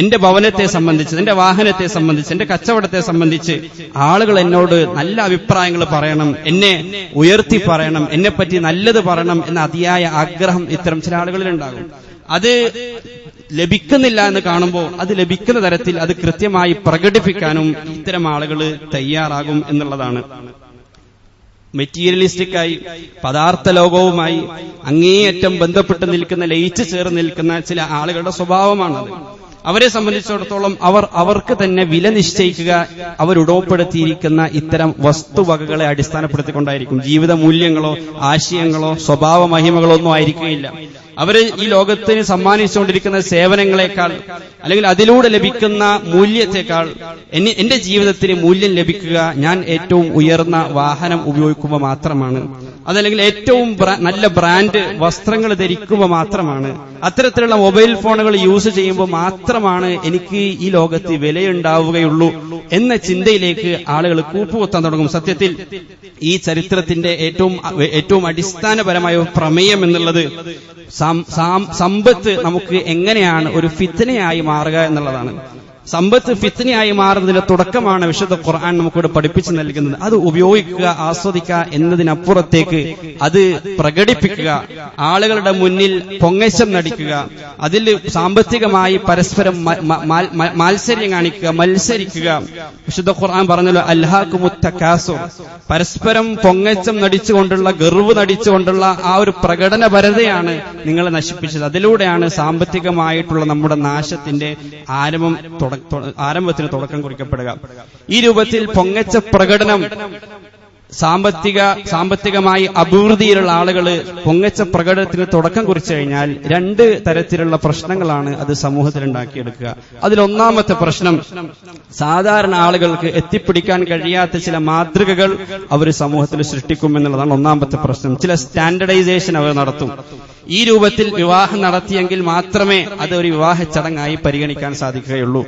എന്റെ ഭവനത്തെ സംബന്ധിച്ച്, എന്റെ വാഹനത്തെ സംബന്ധിച്ച്, എന്റെ കച്ചവടത്തെ സംബന്ധിച്ച് ആളുകൾ എന്നോട് നല്ല അഭിപ്രായങ്ങൾ പറയണം, എന്നെ ഉയർത്തി പറയണം, എന്നെപ്പറ്റി നല്ലത് പറയണം എന്ന അതിയായ ആഗ്രഹം ഇത്തരം ചില ആളുകളിലുണ്ടാകും. അത് ലഭിക്കുന്നില്ല എന്ന് കാണുമ്പോൾ അത് ലഭിക്കുന്ന തരത്തിൽ അത് കൃത്യമായി പ്രകടിപ്പിക്കാനും ഇത്തരം ആളുകൾ തയ്യാറാകും എന്നുള്ളതാണ്. മെറ്റീരിയലിസ്റ്റിക്കായി, പദാർത്ഥ ലോകവുമായി അങ്ങേയറ്റം ബന്ധപ്പെട്ട് നിൽക്കുന്ന, ലയിച്ചു ചേർന്ന് നിൽക്കുന്ന ചില ആളുകളുടെ സ്വഭാവമാണത്. അവരെ സംബന്ധിച്ചിടത്തോളം അവർക്ക് തന്നെ വില നിശ്ചയിക്കുക അവരുടമപ്പെടുത്തിയിരിക്കുന്ന ഇത്തരം വസ്തുവകകളെ അടിസ്ഥാനപ്പെടുത്തിക്കൊണ്ടായിരിക്കും. ജീവിത മൂല്യങ്ങളോ ആശയങ്ങളോ സ്വഭാവ മഹിമകളോ ഒന്നും ആയിരിക്കുകയില്ല. അവര് ഈ ലോകത്തിന് സമ്മാനിച്ചുകൊണ്ടിരിക്കുന്ന സേവനങ്ങളെക്കാൾ അല്ലെങ്കിൽ അതിലൂടെ ലഭിക്കുന്ന മൂല്യത്തെക്കാൾ എന്റെ ജീവിതത്തിന് മൂല്യം ലഭിക്കുക ഞാൻ ഏറ്റവും ഉയർന്ന വാഹനം ഉപയോഗിക്കുമ്പോൾ മാത്രമാണ്, അതല്ലെങ്കിൽ ഏറ്റവും നല്ല ബ്രാൻഡ് വസ്ത്രങ്ങൾ ധരിക്കുമ്പോൾ മാത്രമാണ്, അത്തരത്തിലുള്ള മൊബൈൽ ഫോണുകൾ യൂസ് ചെയ്യുമ്പോൾ മാത്രമാണ് എനിക്ക് ഈ ലോകത്ത് വിലയുണ്ടാവുകയുള്ളൂ എന്ന ചിന്തയിലേക്ക് ആളുകൾ കൂപ്പുകുത്താൻ തുടങ്ങും. സത്യത്തിൽ ഈ ചരിത്രത്തിന്റെ ഏറ്റവും അടിസ്ഥാനപരമായ പ്രമേയം എന്നുള്ളത് സമ്പത്ത് നമുക്ക് എങ്ങനെയാണ് ഒരു ഫിത്നയായി മാറുക എന്നുള്ളതാണ്. സമ്പത്ത് ഫിത്നയായി മാറുന്നതിന്റെ തുടക്കമാണ് വിശുദ്ധ ഖുർആൻ നമുക്കിവിടെ പഠിപ്പിച്ചു നൽകുന്നത്. അത് ഉപയോഗിക്കുക, ആസ്വദിക്കുക എന്നതിനപ്പുറത്തേക്ക് അത് പ്രകടിപ്പിക്കുക, ആളുകളുടെ മുന്നിൽ പൊങ്ങച്ചം നടിക്കുക, അതിൽ സാമ്പത്തികമായി പരസ്പരം മാത്സര്യം കാണിക്കുക, മത്സരിക്കുക. വിശുദ്ധ ഖുർആൻ പറഞ്ഞല്ലോ, അൽഹാകുമുത് തകാസുർ, പരസ്പരം പൊങ്ങച്ചം നടിച്ചുകൊണ്ടുള്ള, ഗർവ് നടിച്ചുകൊണ്ടുള്ള ആ ഒരു പ്രകടനപരതയാണ് നിങ്ങളെ നശിപ്പിച്ചത്. അതിലൂടെയാണ് സാമ്പത്തികമായിട്ടുള്ള നമ്മുടെ നാശത്തിന്റെ ആരംഭത്തിന് തുടക്കം കുറിക്കപ്പെടുക. ഈ രൂപത്തിൽ പൊങ്ങച്ച പ്രകടനം, സാമ്പത്തികമായി അഭിവൃദ്ധിയിലുള്ള ആളുകൾ പൊങ്ങച്ച പ്രകടനത്തിന് തുടക്കം കുറിച്ചു കഴിഞ്ഞാൽ രണ്ട് തരത്തിലുള്ള പ്രശ്നങ്ങളാണ് അത് സമൂഹത്തിൽ ഉണ്ടാക്കിയെടുക്കുക. അതിലൊന്നാമത്തെ പ്രശ്നം, സാധാരണ ആളുകൾക്ക് എത്തിപ്പിടിക്കാൻ കഴിയാത്ത ചില മാതൃകകൾ അവർ സമൂഹത്തിൽ സൃഷ്ടിക്കുമെന്നുള്ളതാണ് ഒന്നാമത്തെ പ്രശ്നം. ചില സ്റ്റാൻഡർഡൈസേഷൻ അവർ നടത്തും. ഈ രൂപത്തിൽ വിവാഹം നടത്തിയെങ്കിൽ മാത്രമേ അത് ഒരു വിവാഹ ചടങ്ങായി പരിഗണിക്കാൻ സാധിക്കുകയുള്ളൂ.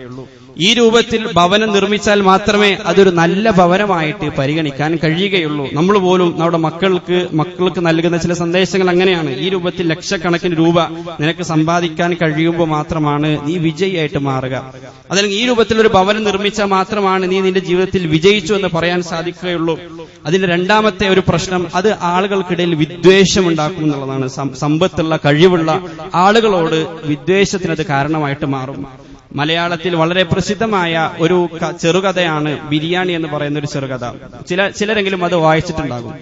ഈ രൂപത്തിൽ ഭവനം നിർമ്മിച്ചാൽ മാത്രമേ അതൊരു നല്ല ഭവനമായിട്ട് പരിഗണിക്കാൻ കഴിയുകയുള്ളൂ. നമ്മൾ പോലും നമ്മുടെ മക്കൾക്ക് നൽകുന്ന ചില സന്ദേശങ്ങൾ അങ്ങനെയാണ്. ഈ രൂപത്തിൽ ലക്ഷക്കണക്കിന് രൂപ നിനക്ക് സമ്പാദിക്കാൻ കഴിയുമ്പോൾ മാത്രമാണ് നീ വിജയിയായിട്ട് മാറുക, അതല്ലെങ്കിൽ ഈ രൂപത്തിൽ ഒരു ഭവനം നിർമ്മിച്ചാൽ മാത്രമാണ് നീ നിന്റെ ജീവിതത്തിൽ വിജയിച്ചു എന്ന് പറയാൻ സാധിക്കുകയുള്ളൂ. അതിന്റെ രണ്ടാമത്തെ ഒരു പ്രശ്നം, അത് ആളുകൾക്കിടയിൽ വിദ്വേഷം ഉണ്ടാക്കും എന്നുള്ളതാണ്. സമ്പത്തുള്ള, കഴിവുള്ള ആളുകളോട് വിദ്വേഷത്തിനത് കാരണമായിട്ട് മാറും. മലയാളത്തിൽ വളരെ പ്രസിദ്ധമായ ഒരു ചെറുകഥയാണ് ബിരിയാണി എന്ന് പറയുന്ന ഒരു ചെറുകഥ. ചിലരെങ്കിലും അത് വായിച്ചിട്ടുണ്ടാകും.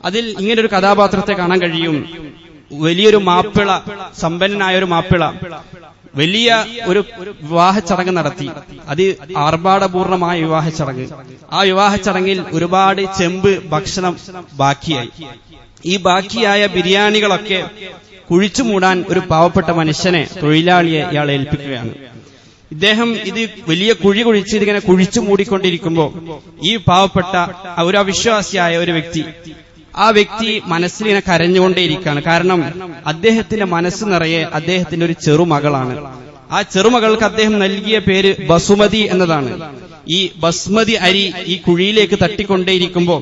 അതിൽ ഇങ്ങനൊരു കഥാപാത്രത്തെ കാണാൻ കഴിയും. വലിയൊരു മാപ്പിള, സമ്പന്നനായ ഒരു മാപ്പിള, വലിയ ഒരു വിവാഹ ചടങ്ങ് നടത്തി. അത് ആർഭാടപൂർണമായ വിവാഹ ചടങ്ങ്. ആ വിവാഹ ചടങ്ങിൽ ഒരുപാട് ചെമ്പ് ഭക്ഷണം ബാക്കിയായി. ഈ ബാക്കിയായ ബിരിയാണികളൊക്കെ കുഴിച്ചു മൂടാൻ ഒരു പാവപ്പെട്ട മനുഷ്യനെ, തൊഴിലാളിയെ ഇയാൾ ഏൽപ്പിക്കുകയാണ്. ഇദ്ദേഹം ഇത് വലിയ കുഴി കുഴിച്ച് ഇതിങ്ങനെ കുഴിച്ചു മൂടിക്കൊണ്ടിരിക്കുമ്പോൾ ഈ പാവപ്പെട്ട ഒരു അവിശ്വാസിയായ ഒരു വ്യക്തി, ആ വ്യക്തി മനസ്സിലിങ്ങനെ കരഞ്ഞുകൊണ്ടേയിരിക്കുകയാണ്. കാരണം അദ്ദേഹത്തിന്റെ മനസ്സ് നിറയെ അദ്ദേഹത്തിന്റെ ഒരു ചെറുമകളാണ്. ആ ചെറുമകൾക്ക് അദ്ദേഹം നൽകിയ പേര് ബസുമതി എന്നതാണ്. ഈ ബസ്മതി അരി ഈ കുഴിയിലേക്ക് തട്ടിക്കൊണ്ടേയിരിക്കുമ്പോൾ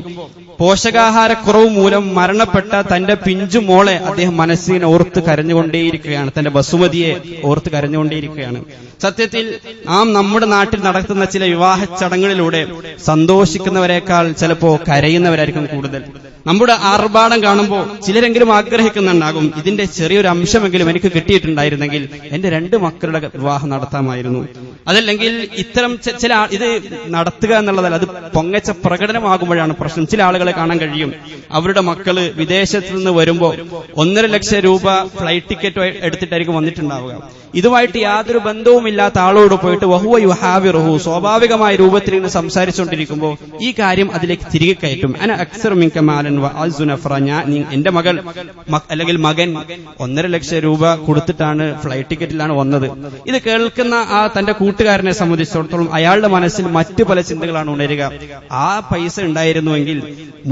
പോഷകാഹാരക്കുറവ് മൂലം മരണപ്പെട്ട തന്റെ പിഞ്ചു മോളെ അദ്ദേഹം മനസ്സിനെ ഓർത്ത് കരഞ്ഞുകൊണ്ടേയിരിക്കുകയാണ്. തന്റെ ബസുമതിയെ ഓർത്ത് കരഞ്ഞുകൊണ്ടേയിരിക്കുകയാണ്. സത്യത്തിൽ നാം നമ്മുടെ നാട്ടിൽ നടത്തുന്ന ചില വിവാഹ ചടങ്ങുകളിലൂടെ സന്തോഷിക്കുന്നവരെക്കാൾ ചിലപ്പോ കരയുന്നവരായിരിക്കും കൂടുതൽ. നമ്മുടെ ആർഭാടം കാണുമ്പോൾ ചിലരെങ്കിലും ആഗ്രഹിക്കുന്നുണ്ടാകും, ഇതിന്റെ ചെറിയൊരു അംശമെങ്കിലും എനിക്ക് കിട്ടിയിട്ടുണ്ടായിരുന്നെങ്കിൽ എന്റെ 2 മക്കളുടെ വിവാഹം നടത്താമായിരുന്നു. അതല്ലെങ്കിൽ ഇത്തരം ചില ഇത് നടത്തുക എന്നുള്ളതല്ല, അത് പൊങ്ങച്ച പ്രകടനമാകുമ്പോഴാണ് പ്രശ്നം. ചില ആളുകളെ കാണാൻ കഴിയും, അവരുടെ മക്കള് വിദേശത്ത് നിന്ന് വരുമ്പോൾ 1.5 ലക്ഷം രൂപ ഫ്ലൈറ്റ് ടിക്കറ്റ് എടുത്തിട്ടായിരിക്കും വന്നിട്ടുണ്ടാവുക. ഇതുമായിട്ട് യാതൊരു ബന്ധവുമില്ലാത്ത ആളോട് പോയിട്ട് വഹുവ യുഹാവിറുഹു, സ്വാഭാവികമായ രൂപത്തിൽ ഇങ്ങനെ സംസാരിച്ചുകൊണ്ടിരിക്കുമ്പോൾ ഈ കാര്യം അതിലേക്ക് തിരികെ കയറ്റും. അന അക്സറു മിൻക മാലൻ വ അഅ്സു നഫറ, എന്റെ മകൾ അല്ലെങ്കിൽ മകൻ 1.5 ലക്ഷം രൂപ കൊടുത്തിട്ടാണ് ഫ്ലൈറ്റ് ടിക്കറ്റിലാണ് വന്നത്. ഇത് കേൾക്കുന്ന ആ തന്റെ കൂട്ടുകാരനെ സംബന്ധിച്ചിടത്തോളം അയാളുടെ മനസ്സിൽ മറ്റു പല ചിന്തകളാണ് ഉണരുക. ആ പൈസ ഉണ്ടായിരുന്നുവെങ്കിൽ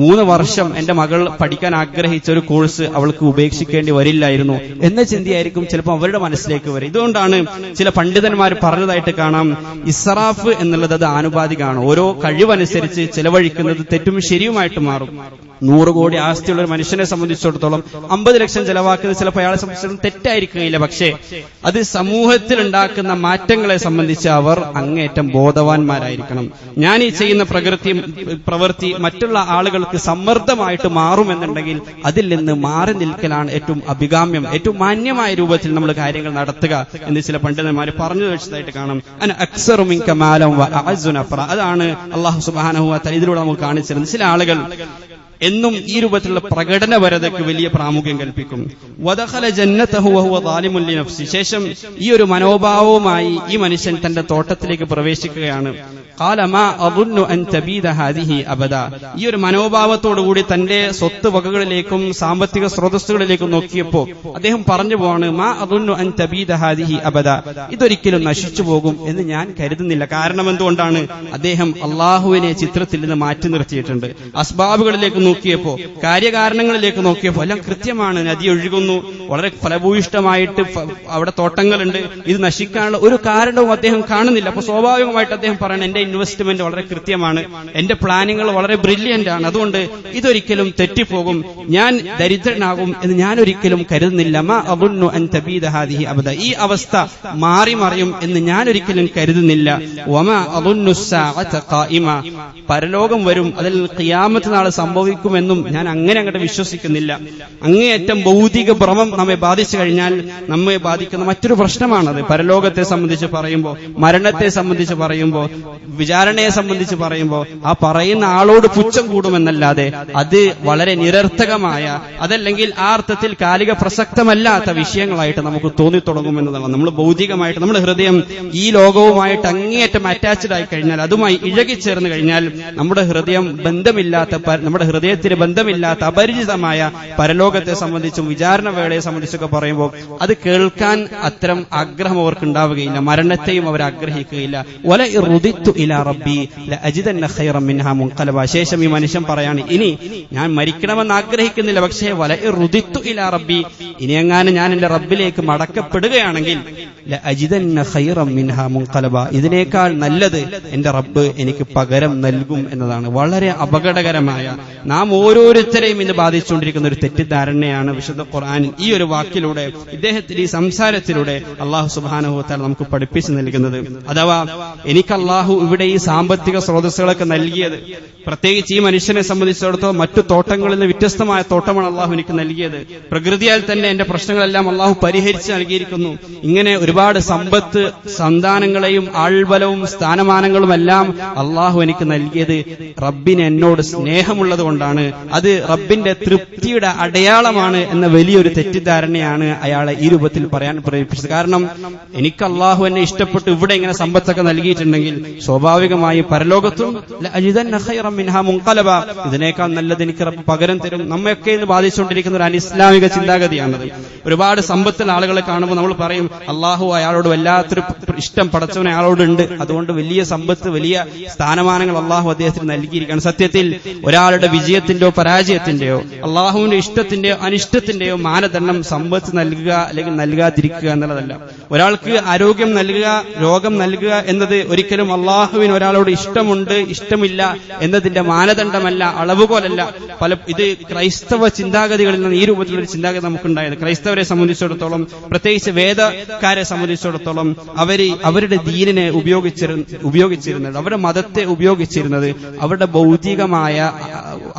3 വർഷം എന്റെ മകൾ പഠിക്കാൻ ആഗ്രഹിച്ച ഒരു കോഴ്സ് അവൾക്ക് ഉപേക്ഷിക്കേണ്ടി വരില്ലായിരുന്നു എന്ന ചിന്തയായിരിക്കും ചിലപ്പോൾ അവരുടെ മനസ്സിലേക്ക് വരും. ഇതുകൊണ്ടാണ് ചില പണ്ഡിതന്മാർ പറഞ്ഞതായിട്ട് കാണാം, ഇസ്റാഫ് എന്നുള്ളത് അത് ആനുപാതികമാണ്. ഓരോ കഴിവനുസരിച്ച് ചെലവഴിക്കുന്നത് തെറ്റും ശരിയുമായിട്ട് മാറും. 100 കോടി ആസ്തിയുള്ള ഒരു മനുഷ്യനെ സംബന്ധിച്ചിടത്തോളം 50 ലക്ഷം ചെലവാക്കുന്നത് ചിലപ്പോൾ അയാളെ സംബന്ധിച്ചിടത്തോളം തെറ്റായിരിക്കുകയില്ല. പക്ഷേ അത് സമൂഹത്തിൽ ഉണ്ടാക്കുന്ന മാറ്റങ്ങളെ സംബന്ധിച്ച് അവർ അങ്ങേയറ്റം ബോധവാന്മാരായിരിക്കണം. ഞാൻ ഈ ചെയ്യുന്ന പ്രവൃത്തി മറ്റുള്ള ആളുകൾക്ക് സമ്മർദ്ദമായിട്ട് മാറുമെന്നുണ്ടെങ്കിൽ അതിൽ നിന്ന് മാറി നിൽക്കലാണ് ഏറ്റവും അഭികാമ്യം, ഏറ്റവും മാന്യമായ രൂപത്തിൽ നമ്മൾ കാര്യങ്ങൾ നടത്തുക എന്ന് ചില പണ്ഡിതന്മാർ പറഞ്ഞു വെച്ചതായിട്ട് കാണാം. അന അക്സറു മിൻക മാലൻ വ അഅ്സു നഫറ, അതാണ് അല്ലാഹു സുബ്ഹാനഹു വ തആല ഇതിലൂടെ നമുക്ക് കാണിച്ചിരുന്നത്. ചില ആളുകൾ എന്നും ഈ രൂപത്തിലുള്ള പ്രകടനപരതയ്ക്ക് വലിയ പ്രാമുഖ്യം കൽപ്പിക്കും. വദഖല ജന്നതഹു വഹുവ ളാലിമുൻ ലിനഫ്സി, ശേഷം ഈ ഒരു മനോഭാവവുമായി ഈ മനുഷ്യൻ തന്റെ തോട്ടത്തിലേക്ക് പ്രവേശിക്കുകയാണ്. ഖാല മാ അദുന്നു അൻ തബീദ ഹാദിഹി അബദ, ഈ ഒരു മനോഭാവത്തോടുകൂടി തന്റെ സ്വത്ത് വകകളിലേക്കും സാമ്പത്തിക സ്രോതസ്സുകളിലേക്കും നോക്കിയപ്പോൾ അദ്ദേഹം പറഞ്ഞു പോവാണ്, മാ അദുന്നു അൻ തബീദ ഹാദിഹി അബദ, ഇതൊരിക്കലും നശിച്ചു പോകും എന്ന് ഞാൻ കരുതുന്നില്ല. കാരണം എന്തുകൊണ്ടാണ്? അദ്ദേഹം അള്ളാഹുവിനെ ചിത്രത്തിൽ നിന്ന് മാറ്റി നിർത്തിയിട്ടുണ്ട്. അസ്ബാബുകളിലേക്ക് നോക്കിയപ്പോ, കാര്യകാരണങ്ങളിലേക്ക് നോക്കിയപ്പോ എല്ലാം കൃത്യമാണ്. നദി ഒഴുകുന്നു, വളരെ ഫലഭൂയിഷ്ടമായിട്ട് അവിടെ തോട്ടങ്ങളുണ്ട്. ഇത് നശിക്കാനുള്ള ഒരു കാരണവും അദ്ദേഹം കാണുന്നില്ല. അപ്പൊ സ്വാഭാവികമായിട്ട് അദ്ദേഹം പറയണം, എന്റെ ഇൻവെസ്റ്റ്മെന്റ് വളരെ കൃത്യമാണ്, എന്റെ പ്ലാനിങ്ങൾ വളരെ ബ്രില്യന്റ് ആണ്, അതുകൊണ്ട് ഇതൊരിക്കലും തെറ്റിപ്പോകും, ഞാൻ ദരിദ്രനാകും എന്ന് ഞാൻ ഒരിക്കലും കരുതുന്നില്ല. മാ അദുന്നു അൻ തബീദ ഹാദിഹി അബദ, ഈ അവസ്ഥ മാറി മറിയും എന്ന് ഞാൻ ഒരിക്കലും കരുതുന്നില്ല. വമാ അദുന്നു സ്സാഅത ഖായിമ, പരലോകം വരും, അതിൽ ഖിയാമത്ത് നാൾ സംഭവിക്കുമെന്നും ഞാൻ അങ്ങനെ അങ്ങോട്ട് വിശ്വസിക്കുന്നില്ല. അങ്ങേയറ്റം ഭൗതിക ഭ്രമം നമ്മെ ബാധിച്ചു കഴിഞ്ഞാൽ നമ്മെ ബാധിക്കുന്ന മറ്റൊരു പ്രശ്നമാണത്. പരലോകത്തെ സംബന്ധിച്ച് പറയുമ്പോൾ, മരണത്തെ സംബന്ധിച്ച് പറയുമ്പോൾ, വിചാരണയെ സംബന്ധിച്ച് പറയുമ്പോൾ ആ പറയുന്ന ആളോട് പുച്ഛം കൂടുമെന്നല്ലാതെ അത് വളരെ നിരർത്ഥകമായ, അതല്ലെങ്കിൽ ആ അർത്ഥത്തിൽ കാലിക പ്രസക്തമല്ലാത്ത വിഷയങ്ങളായിട്ട് നമുക്ക് തോന്നിത്തുടങ്ങുമെന്നതാണ്. നമ്മൾ ഭൗതികമായിട്ട് നമ്മുടെ ഹൃദയം ഈ ലോകവുമായിട്ട് അങ്ങേയറ്റം അറ്റാച്ച്ഡ് ആയി കഴിഞ്ഞാൽ, അതുമായി ഇഴകിച്ചേർന്ന് കഴിഞ്ഞാൽ നമ്മുടെ ഹൃദയം നമ്മുടെ ഹൃദയത്തിന് ബന്ധമില്ലാത്ത അപരിചിതമായ പരലോകത്തെ സംബന്ധിച്ചും വിചാരണ വേളയെ സംബന്ധിച്ചൊക്കെ പറയുമ്പോൾ അത് കേൾക്കാൻ അത്തരം ആഗ്രഹം അവർക്ക് ഉണ്ടാവുകയില്ല. മരണത്തെയും അവർ ആഗ്രഹിക്കുകയില്ല. വല ഇറുദിത്തു ഇലാ റബ്ബി ലഅജിദന്ന ഖൈറൻ മിൻഹാ മുൻഖലബ, ശേഷം ഈ മനുഷ്യൻ പറയാണ്, ഇനി ഞാൻ മരിക്കണമെന്ന് ആഗ്രഹിക്കുന്നില്ല, പക്ഷേ വല ഇറുദിത്തു ഇലാ റബ്ബി, ഇനി എങ്ങാനും ഞാൻ എന്റെ റബ്ബിലേക്ക് മടക്കപ്പെടുകയാണെങ്കിൽ ലഅജിദന്ന ഖൈറൻ മിൻഹാ മുൻഖലബ, ഇതിനേക്കാൾ നല്ലത് എന്റെ റബ്ബ് എനിക്ക് പകരം നൽകും എന്നതാണ്. വളരെ അപകടകരമായ, നാം ഓരോരുത്തരെയും ഇന്ന് ബാധിച്ചുകൊണ്ടിരിക്കുന്ന ഒരു തെറ്റിദ്ധാരണയാണ് വിശുദ്ധ ഖുർആനിൽ ഈ ഒരു വാക്കിലൂടെ, ഇദ്ദേഹത്തിന്റെ ഈ സംസാരത്തിലൂടെ അല്ലാഹു സുബ്ഹാനഹു വ തആല നമുക്ക് പഠിപ്പിച്ചു നൽകുന്നത്. അഥവാ എനിക്ക് അല്ലാഹു ഇവിടെ ഈ സാമ്പത്തിക സ്രോതസ്സുകളൊക്കെ നൽകിയത്, പ്രത്യേകിച്ച് ഈ മനുഷ്യനെ സംബന്ധിച്ചിടത്തോളം മറ്റു തോട്ടങ്ങളിൽ നിന്ന് വ്യത്യസ്തമായ തോട്ടമാണ് അല്ലാഹു എനിക്ക് നൽകിയത്. പ്രകൃതിയാൽ തന്നെ എന്റെ പ്രശ്നങ്ങളെല്ലാം അല്ലാഹു പരിഹരിച്ച് നൽകിയിരിക്കുന്നു. ഇങ്ങനെ ഒരുപാട് സമ്പത്ത്, സന്താനങ്ങളെയും ആൾബലവും സ്ഥാനമാനങ്ങളും എല്ലാം അല്ലാഹു എനിക്ക് നൽകിയത് റബ്ബിന് എന്നോട് സ്നേഹമുള്ളത് കൊണ്ടാണ്. കൊണ്ടാണ്, അത് റബ്ബിന്റെ തൃപ്തിയുടെ അടയാളമാണ് എന്ന വലിയൊരു തെറ്റിദ്ധാരണയാണ് അയാളെ ഈ രൂപത്തിൽ പറയാൻ പ്രേരിപ്പിച്ചത്. കാരണം എനിക്ക് അള്ളാഹു എന്നെ ഇഷ്ടപ്പെട്ട് ഇവിടെ ഇങ്ങനെ സമ്പത്തൊക്കെ നൽകിയിട്ടുണ്ടെങ്കിൽ സ്വാഭാവികമായി പരലോകത്തും ഇതിനേക്കാൾ നല്ലത് എനിക്ക് റബ്ബ് പകരം തരും. നമ്മയൊക്കെ ഇന്ന് ബാധിച്ചുകൊണ്ടിരിക്കുന്ന ഒരു അനിസ്ലാമിക ചിന്താഗതിയാണത്. ഒരുപാട് സമ്പത്തുള്ള ആളുകളെ കാണുമ്പോൾ നമ്മൾ പറയും അള്ളാഹു അയാളോട് വല്ലാത്തൊരു ഇഷ്ടം പടച്ചവൻ അയാളോടുണ്ട്, അതുകൊണ്ട് വലിയ സമ്പത്ത്, വലിയ സ്ഥാനമാനങ്ങൾ അള്ളാഹു അദ്ദേഹത്തിന് നൽകിയിരിക്കുകയാണ്. സത്യത്തിൽ ഒരാളുടെ വിജയത്തിന്റെയോ പരാജയത്തിന്റെയോ അള്ളാഹുവിന്റെ ഇഷ്ടത്തിന്റെയോ അനിഷ്ടത്തിന്റെയോ മാനദണ്ഡം സമ്പത്ത് നൽകുക അല്ലെങ്കിൽ നൽകാതിരിക്കുക എന്നുള്ളതല്ല. ഒരാൾക്ക് ആരോഗ്യം നൽകുക, രോഗം നൽകുക എന്നത് ഒരിക്കലും അള്ളാഹുവിന് ഒരാളോട് ഇഷ്ടമുണ്ട് ഇഷ്ടമില്ല എന്നതിന്റെ മാനദണ്ഡമല്ല, അളവുകോലല്ല. ഇത് ക്രൈസ്തവ ചിന്താഗതികളിൽ നിന്ന് ഈ രൂപത്തിലൊരു ചിന്താഗതി നമുക്കുണ്ടായത്. ക്രൈസ്തവരെ സംബന്ധിച്ചിടത്തോളം, പ്രത്യേകിച്ച് വേദക്കാരെ സംബന്ധിച്ചിടത്തോളം, അവരുടെ ദീനിനെ ഉപയോഗിച്ചിരുന്നത്, അവരുടെ മതത്തെ ഉപയോഗിച്ചിരുന്നത് അവരുടെ ഭൗതികമായ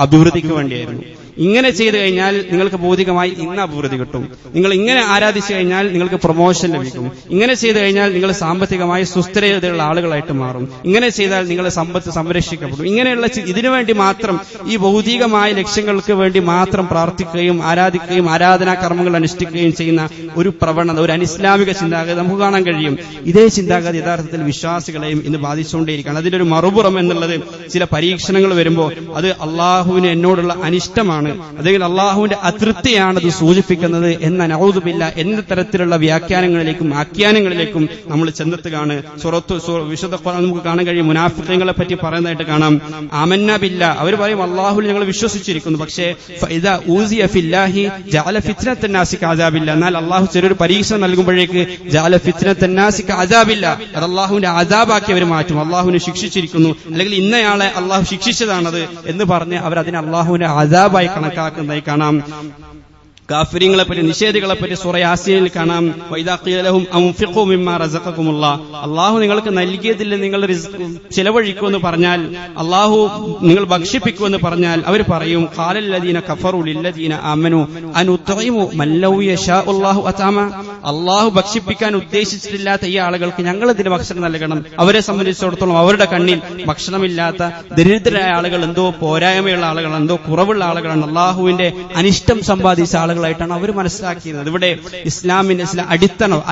അഭിവൃദ്ധിക്ക് വേണ്ടിയായിരുന്നു. ഇങ്ങനെ ചെയ്തു കഴിഞ്ഞാൽ നിങ്ങൾക്ക് ഭൗതികമായി ഇന്ന് അഭിവൃദ്ധി കിട്ടും, നിങ്ങൾ ഇങ്ങനെ ആരാധിച്ചു കഴിഞ്ഞാൽ നിങ്ങൾക്ക് പ്രൊമോഷൻ ലഭിക്കും, ഇങ്ങനെ ചെയ്തു കഴിഞ്ഞാൽ നിങ്ങൾ സാമ്പത്തികമായി സുസ്ഥിരതയുള്ള ആളുകളായിട്ട് മാറും, ഇങ്ങനെ ചെയ്താൽ നിങ്ങളുടെ സമ്പത്ത് സംരക്ഷിക്കപ്പെടും. ഇങ്ങനെയുള്ള ഇതിനുവേണ്ടി മാത്രം, ഈ ഭൗതികമായ ലക്ഷ്യങ്ങൾക്ക് വേണ്ടി മാത്രം പ്രാർത്ഥിക്കുകയും ആരാധിക്കുകയും ആരാധനാ കർമ്മങ്ങൾ അനുഷ്ഠിക്കുകയും ചെയ്യുന്ന ഒരു പ്രവണത, ഒരു അനിസ്ലാമിക ചിന്താഗതി നമുക്ക് കാണാൻ കഴിയും. ഇതേ ചിന്താഗതി യഥാർത്ഥത്തിൽ വിശ്വാസികളെയും ഇന്ന് ബാധിച്ചുകൊണ്ടേയിരിക്കുകയാണ്. അതിന്റെ ഒരു മറുപുറം എന്നുള്ളത് ചില പരീക്ഷണങ്ങൾ വരുമ്പോൾ അത് അള്ളാഹുവിന് എന്നോടുള്ള അനിഷ്ടമാണ്, അല്ലെങ്കിൽ അള്ളാഹുവിന്റെ അതൃപ്തിയാണ് അത് സൂചിപ്പിക്കുന്നത് എന്ന നഊദുബില്ല എന്ന തരത്തിലുള്ള വ്യാഖ്യാനങ്ങളിലേക്കും ആഖ്യാനങ്ങളിലേക്കും നമ്മൾ ചെന്നെത്തുകയാണ്. വിശുദ്ധ ഖുർആൻ നമുക്ക് കാണാൻ കഴിയും. മുനാഫിഖീങ്ങളെ പറ്റി പറയുന്നതായിട്ട് കാണാം, ആമന്ന ബില്ല, അവർ പറയും അള്ളാഹുവിൽ ഞങ്ങൾ വിശ്വസിച്ചിരിക്കുന്നു, പക്ഷേ ഫഇദാ ഊസിയ ഫില്ലാഹി ജഅല ഫിത്നത്തൻ നാസി കഅദാബില്ല, എന്നാൽ അള്ളാഹു ചെറിയൊരു പരീക്ഷ നൽകുമ്പോഴേക്ക് ജഅല ഫിത്നത്തൻ നാസി കഅദാബില്ല, അത് അള്ളാഹുവിന്റെ അദാബാക്കി അവർ മാറ്റും. അള്ളാഹുവിനെ ശിക്ഷിച്ചിരിക്കുന്നു, അല്ലെങ്കിൽ ഇന്നയാളെ അള്ളാഹു ശിക്ഷിച്ചതാണത് എന്ന് പറഞ്ഞ് അവർ അതിനെ അള്ളാഹുവിന്റെ അദാബായി കണക്കാക്കുന്നതായി കാണാം. കാഫിരീങ്ങളെ പറ്റി, നിഷേധികളെ പറ്റി സൂറ യാസീനിൽ കാണാം, വഇദാ ഖീല ലഹും അൻഫിഖൂ മിമ്മാ റസഖകുമുല്ലാഹ്, അല്ലാഹു നിങ്ങൾക്ക് നൽകിയതിൽ നിങ്ങൾ ചിലവഴിക്കൂ എന്ന് പറഞ്ഞാൽ, അല്ലാഹു നിങ്ങൾ ഭക്ഷിപ്പിക്കൂ എന്ന് പറഞ്ഞാൽ അവർ പറയും ഖാലൽ ലദീന കഫറു ലില്ലദീന ആമനു അനുത്ഇമു മൻ ലൗ യശാഉല്ലാഹു അതാമ, അല്ലാഹു ഭക്ഷിപ്പിക്കാൻ ഉദ്ദേശിച്ചിട്ടില്ലാത്ത ഈ ആളുകൾക്ക് ഞങ്ങൾ ഇതിന് ഭക്ഷണം നൽകണം. അവരെ സംബന്ധിച്ചിടത്തോളം അവരുടെ കണ്ണിൽ ഭക്ഷണമില്ലാത്ത ദരിദ്രരായ ആളുകൾ, എന്തോ പോരായ്മയുള്ള ആളുകൾ, എന്തോ കുറവുള്ള ആളുകളാണ്, അല്ലാഹുവിന്റെ അനിഷ്ടം സമ്പാദിച്ച ആളുകളായിട്ടാണ് അവർ മനസ്സിലാക്കിയത്. ഇവിടെ ഇസ്ലാമിന്റെ ചില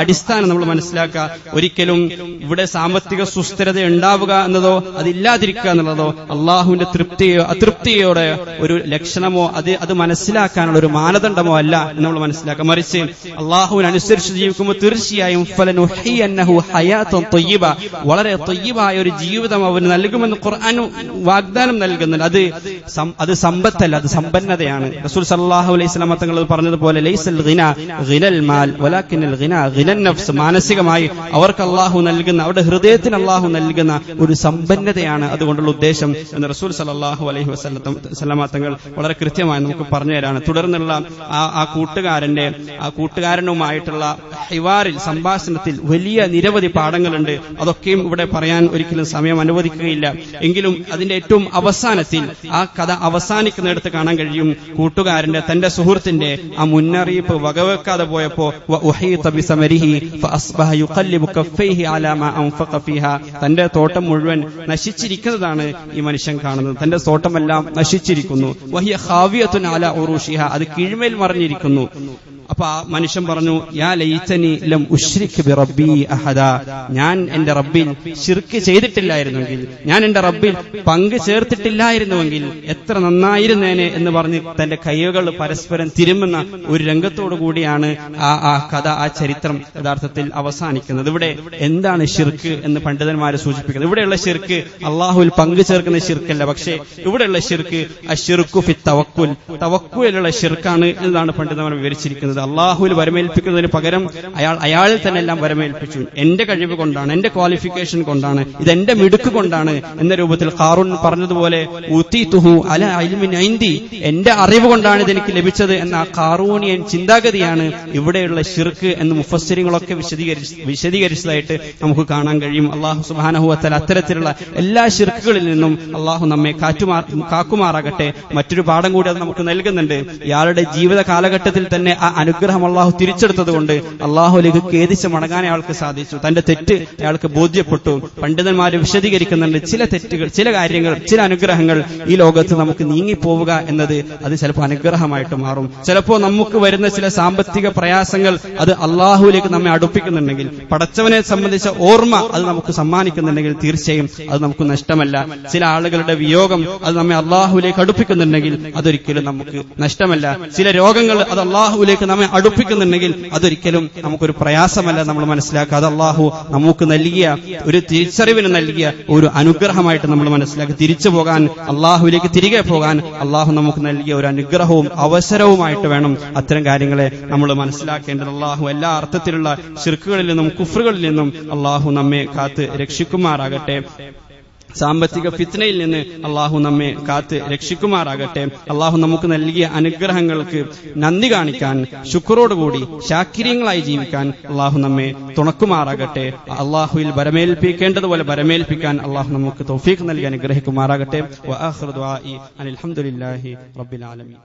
അടിസ്ഥാനം നമ്മൾ മനസ്സിലാക്കുക. ഒരിക്കലും ഇവിടെ സാമ്പത്തിക സുസ്ഥിരത ഉണ്ടാവുക എന്നതോ അതില്ലാതിരിക്കുക എന്നുള്ളതോ അള്ളാഹുവിന്റെ തൃപ്തിയോ അതൃപ്തിയോടെ ഒരു ലക്ഷണമോ അത് മനസ്സിലാക്കാനുള്ള ഒരു മാനദണ്ഡമോ അല്ല എന്ന് നമ്മൾ മനസ്സിലാക്കുക. മറിച്ച് അള്ളാഹുവിനനുസരിച്ച് ജീവിക്കുമ്പോൾ തീർച്ചയായും ഫലനുഹയ്യന്നഹു ഹയാത്തൻ ത്വയ്യിബ, വളരെ ത്വയ്യിബായ ഒരു ജീവിതം അവന് നൽകുമെന്ന് ഖുർആൻ വാഗ്ദാനം നൽകുന്നുണ്ട്. അത് സമ്പത്തല്ല, അത് സമ്പന്നതയാണ്. റസൂൽ സല്ലല്ലാഹു അലൈഹി വസല്ലം തങ്ങൾ പറഞ്ഞതുപോലെ ലൈസൽ ഗിന ഗിനൽ മാൽ വലാകിനൽ ഗിന ഗിനൻ നഫ്സ്, മാനസികമായി അവർക്ക് അല്ലാഹു നൽകുന്ന, അവരുടെ ഹൃദയത്തിന് അല്ലാഹു നൽകുന്ന ഒരു സമ്പന്നതയാണ് അതുകൊണ്ടുള്ള ഉദ്ദേശം എന്ന് റസൂൽ സല്ലല്ലാഹു അലൈഹി വസല്ലം തങ്ങൾ വളരെ കൃത്യമായി നമുക്ക് പറഞ്ഞു തരാണ്. തുടർന്നുള്ള ആ കൂട്ടുകാരനുമായിട്ടുള്ള ഹിവാറിൽ, സംഭാഷണത്തിൽ വലിയ നിരവധി പാഠങ്ങളുണ്ട്. അതൊക്കെയും ഇവിടെ പറയാൻ ഒരിക്കലും സമയം അനുവദിക്കുകയില്ല. എങ്കിലും അതിന്റെ ഏറ്റവും അവസാനത്തിൽ ആ കഥ അവസാനിക്കുന്നിടത്ത് കാണാൻ കഴിയും, കൂട്ടുകാരന്റെ, തന്റെ സുഹൃത്തിന്റെ ആ മുന്നറിയിപ്പ് വകവെക്കാതെ പോയപ്പോ തന്റെ തോട്ടം മുഴുവൻ നശിച്ചിരിക്കുന്നതാണ് ഈ മനുഷ്യൻ കാണുന്നത്. തന്റെ തോട്ടമെല്ലാം നശിച്ചിരിക്കുന്നു. വഹിയ ഖാവിയത്തുൻ അലാ ഉറൂഷിഹ, അത് കീഴ്മേൽ മറിഞ്ഞിരിക്കുന്നു. അപ്പൊ ആ മനുഷ്യൻ പറഞ്ഞു, യാ ലൈതനി ലം ഉശ്രിക് ബിറബ്ബി അഹദ, ഞാൻ എന്റെ റബ്ബിൽ ശിർക്ക് ചെയ്തിട്ടില്ലായിരുന്നെങ്കിൽ, ഞാൻ എന്റെ റബ്ബിൽ പങ്ക് ചേർത്തിട്ടില്ലായിരുന്നുവെങ്കിൽ എത്ര നന്നായിരുന്നേനെ എന്ന് പറഞ്ഞ് തന്റെ കൈകൾ പരസ്പരം തിരുമുന്ന ഒരു രംഗത്തോടു കൂടിയാണ് ആ കഥ, ആ ചരിത്രം യഥാർത്ഥത്തിൽ അവസാനിക്കുന്നത്. ഇവിടെ എന്താണ് ശിർക്ക് എന്ന് പണ്ഡിതന്മാരെ സൂചിപ്പിക്കുന്നത്? ഇവിടെയുള്ള ശിർക്ക് അള്ളാഹുവിൽ പങ്കു ചേർക്കുന്ന ശിർക്കല്ല, പക്ഷേ ഇവിടെയുള്ള ശിർക്ക് അശ്ശിർക്കു ഫി തവക്കുൽ, തവക്കുലിലുള്ള ശിർക്കാണ് എന്നാണ് പണ്ഡിതന്മാർ വിവരിച്ചിരിക്കുന്നത്. അള്ളാഹുവിൽ വരമേൽപ്പിക്കുന്നതിന് പകരം അയാളിൽ തന്നെ എല്ലാം വരമേൽപ്പിച്ചു. എന്റെ കഴിവ് കൊണ്ടാണ്, എന്റെ ക്വാളിഫിക്കേഷൻ കൊണ്ടാണ്, ഇതെന്റെ മിടുക്ക് കൊണ്ടാണ് എന്ന രൂപത്തിൽ ഖാറൂൻ പറഞ്ഞതുപോലെ ഊതീതുഹു അലാ ഇൽമിൻ ഇൻദി, എന്റെ അറിവ് കൊണ്ടാണ് ഇതെനിക്ക് ലഭിച്ചത് എന്ന ഖാറൂനിയൻ ചിന്താഗതിയാണ് ഇവിടെയുള്ള ശിർക്ക് എന്ന് മുഫസ്സിറുകളൊക്കെ വിശദീകരിച്ചതായിട്ട് നമുക്ക് കാണാൻ കഴിയും. അള്ളാഹു സുബ്ഹാനഹു വ തആല അത്തരത്തിലുള്ള എല്ലാ ശിർക്കുകളിൽ നിന്നും അള്ളാഹു നമ്മെ കാക്കുമാറാകട്ടെ. മറ്റൊരു പാഠം കൂടി അത് നമുക്ക് നൽകുന്നുണ്ട്. ഇയാളുടെ ജീവിത കാലഘട്ടത്തിൽ തന്നെ ആ അനുഗ്രഹം അള്ളാഹു തിരിച്ചെടുത്തതുകൊണ്ട് അള്ളാഹുലേക്ക് ഖേദിച്ച് മടങ്ങാൻ അയാൾക്ക് സാധിച്ചു. തന്റെ തെറ്റ് അയാൾക്ക് ബോധ്യപ്പെട്ടു. പണ്ഡിതന്മാര് വിശദീകരിക്കുന്നുണ്ട്, ചില തെറ്റുകൾ, ചില കാര്യങ്ങൾ, ചില അനുഗ്രഹങ്ങൾ ഈ ലോകത്ത് നമുക്ക് നീങ്ങിപ്പോവുക എന്നത് അത് ചിലപ്പോൾ അനുഗ്രഹമായിട്ട് മാറും. ചിലപ്പോൾ നമുക്ക് വരുന്ന ചില സാമ്പത്തിക പ്രയാസങ്ങൾ അത് അള്ളാഹുവിലേക്ക് നമ്മെ അടുപ്പിക്കുന്നുണ്ടെങ്കിൽ, പടച്ചവനെ സംബന്ധിച്ച ഓർമ്മ അത് നമുക്ക് സമ്മാനിക്കുന്നുണ്ടെങ്കിൽ തീർച്ചയായും അത് നമുക്ക് നഷ്ടമല്ല. ചില ആളുകളുടെ വിയോഗം അത് നമ്മെ അള്ളാഹുവിലേക്ക് അടുപ്പിക്കുന്നുണ്ടെങ്കിൽ അതൊരിക്കലും നമുക്ക് നഷ്ടമല്ല. ചില രോഗങ്ങൾ അത് അള്ളാഹുവിലേക്ക് നമ്മെ അടുപ്പിക്കുന്നുണ്ടെങ്കിൽ അതൊരിക്കലും നമുക്കൊരു പ്രയാസമല്ല. നമ്മൾ മനസ്സിലാക്കുക അത് അള്ളാഹു നമുക്ക് നൽകിയ ഒരു തിരിച്ചറിവിന് നൽകിയ ഒരു അനുഗ്രഹമായിട്ട് നമ്മൾ മനസ്സിലാക്കി തിരിച്ചു പോകാൻ, അള്ളാഹുവിലേക്ക് തിരികെ പോകാൻ അള്ളാഹു നമുക്ക് നൽകിയ ഒരു അനുഗ്രഹവും അവസരവുമായിട്ട് വേണം അത്തരം കാര്യങ്ങളെ നമ്മൾ മനസ്സിലാക്കേണ്ടത്. അള്ളാഹു എല്ലാ അർത്ഥത്തിലുള്ള ശിർക്കുകളിൽ നിന്നും കുഫ്റുകളിൽ നിന്നും അള്ളാഹു നമ്മെ കാത്ത് രക്ഷിക്കുമാറാകട്ടെ. സാമ്പത്തിക ഫിത്നയിൽ നിന്ന് അള്ളാഹു നമ്മെ കാത്ത് രക്ഷിക്കുമാറാകട്ടെ. അള്ളാഹു നമുക്ക് നൽകിയ അനുഗ്രഹങ്ങൾക്ക് നന്ദി കാണിക്കാൻ, ശുക്രോടുകൂടി ശാക്കിര്യങ്ങളായി ജീവിക്കാൻ അള്ളാഹു നമ്മെ തുണക്കുമാറാകട്ടെ. അള്ളാഹുവിൽ ബരമേൽപ്പിക്കേണ്ടതുപോലെ ബരമേൽപ്പിക്കാൻ അള്ളാഹു നമുക്ക് തൗഫീഖ് നൽകി അനുഗ്രഹിക്കുമാറാകട്ടെ. വആഖിറു ദുആഇ അൽഹംദുലില്ലാഹി റബ്ബിൽ ആലമീൻ.